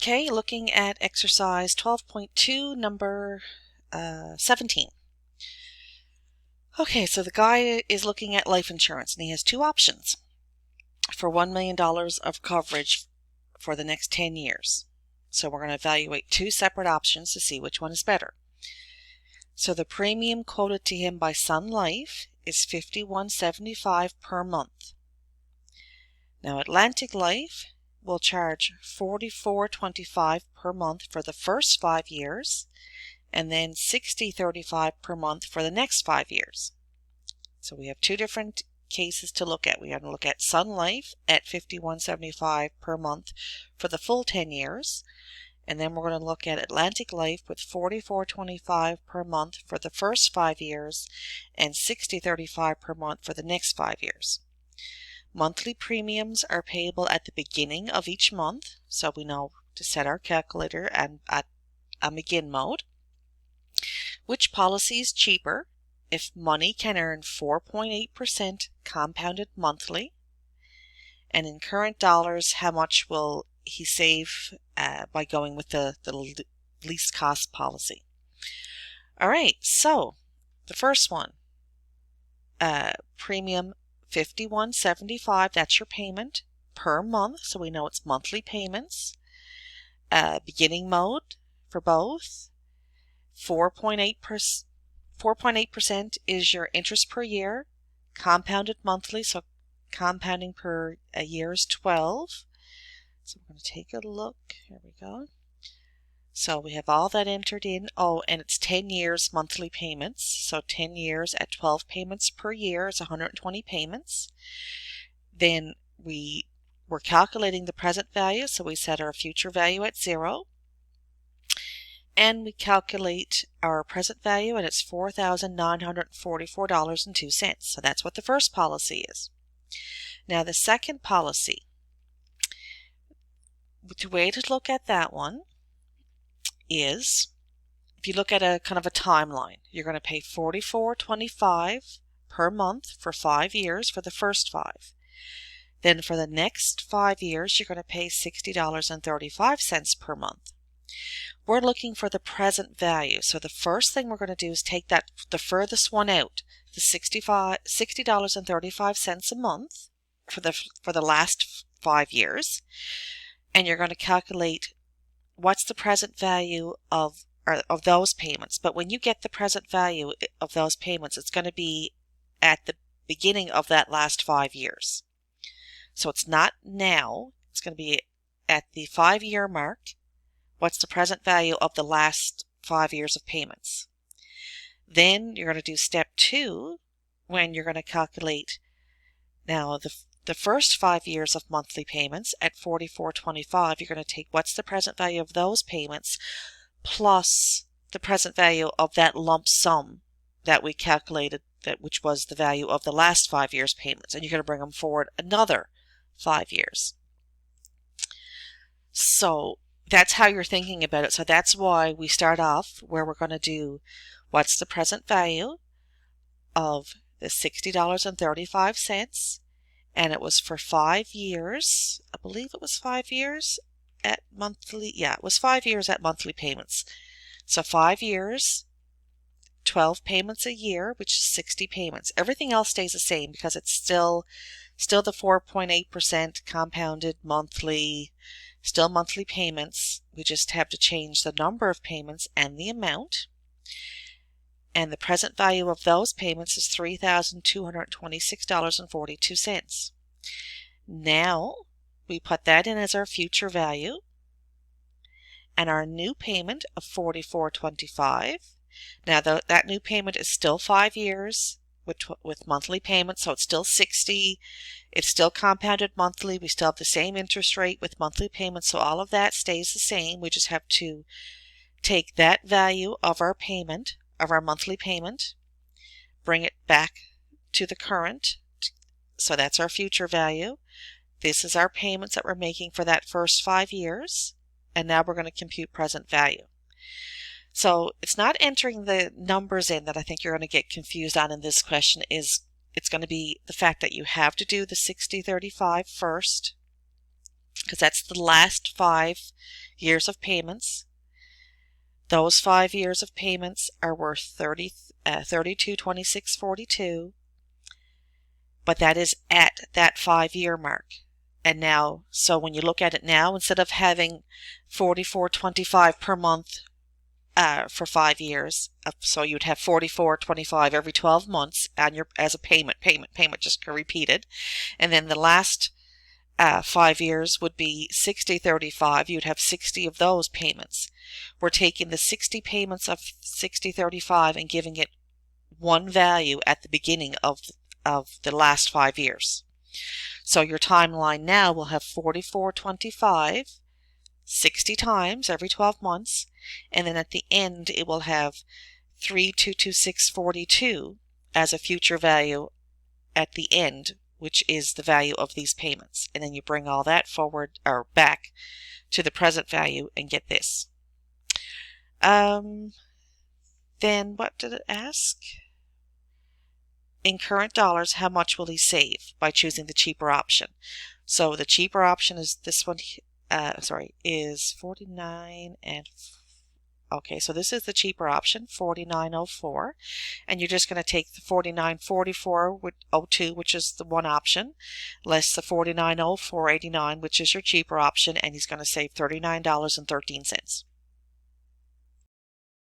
Okay, looking at exercise 12.2, number 17. Okay, so the guy is looking at life insurance and he has two options for $1 million of coverage for the next 10 years. So we're going to evaluate two separate options to see which one is better. So the premium quoted to him by Sun Life is $51.75 per month. Now Atlantic Life will charge $44.25 per month for the first 5 years and then $60.35 per month for the next 5 years. So we have two different cases to look at. We have to look at Sun Life at $51.75 per month for the full 10 years, and then we're going to look at Atlantic Life with $44.25 per month for the first 5 years and $60.35 per month for the next 5 years. Monthly premiums are payable at the beginning of each month, so we know to set our calculator and at a begin mode. Which policy is cheaper? If money can earn 4.8% compounded monthly, and in current dollars, how much will he save by going with the least cost policy? All right, so the first one, premium $51.75, that's your payment per month, so we know it's monthly payments. Beginning mode for both. 4.8% is your interest per year, compounded monthly, so compounding per year is 12. So we're going to take a look. Here we go. So we have all that entered in. Oh, and it's 10 years monthly payments. So 10 years at 12 payments per year is 120 payments. Then we're calculating the present value, so we set our future value at 0. And we calculate our present value, and it's $4,944.02. So that's what the first policy is. Now the second policy, the way to look at that one is, if you look at a kind of a timeline, you're going to pay $44.25 per month for 5 years for the first 5. Then for the next 5 years, you're going to pay $60.35 per month. We're looking for the present value. So the first thing we're going to do is take the furthest one out, the $60.35 a month for the last 5 years, and you're going to calculate what's the present value of those payments. But when you get the present value of those payments, it's going to be at the beginning of that last 5 years. So it's not now, it's going to be at the 5-year mark. What's the present value of the last 5 years of payments? Then you're going to do step 2, when you're going to calculate now the first 5 years of monthly payments at $44.25. You're going to take what's the present value of those payments plus the present value of that lump sum that we calculated, which was the value of the last 5 years payments, and you're going to bring them forward another 5 years. So that's how you're thinking about it. So that's why we start off where we're going to do what's the present value of the $60.35, and it was for 5 years. I believe it was 5 years at monthly. Yeah, it was 5 years at monthly payments. So 5 years, 12 payments a year, which is 60 payments. Everything else stays the same because it's still the 4.8% compounded monthly, still monthly payments. We just have to change the number of payments and the amount. And the present value of those payments is $3,226.42. Now we put that in as our future value, and our new payment of $44.25. Now that new payment is still 5 years with monthly payments, so it's still 60. It's still compounded monthly. We still have the same interest rate with monthly payments, so all of that stays the same. We just have to take that value of our payment, of our monthly payment, bring it back to the current. So that's our future value. This is our payments that we're making for that first 5 years, and now we're going to compute present value. So it's not entering the numbers in that I think you're going to get confused on in this question. It's going to be the fact that you have to do the $60.35 first, because that's the last 5 years of payments. Those 5 years of payments are worth $32.26.42, but that is at that 5-year mark. And now, so when you look at it now, instead of having $44.25 per month for 5 years, so you'd have $44.25 every 12 months on your as a payment, just repeated, and then the last 5 years would be $60.35. You'd have 60 of those payments. We're taking the 60 payments of $60.35 and giving it one value at the beginning of the last 5 years. So your timeline now will have $44.25 60 times every 12 months, and then at the end it will have $3,226.42 as a future value at the end, which is the value of these payments. And then you bring all that forward or back to the present value and get this. Then what did it ask? In current dollars, how much will he save by choosing the cheaper option? So the cheaper option is this one, is 49 and okay, so this is the cheaper option, 49.04, and you're just going to take the 49.44.02, which is the one option, less the 49.04.89, which is your cheaper option, and he's going to save $39.13.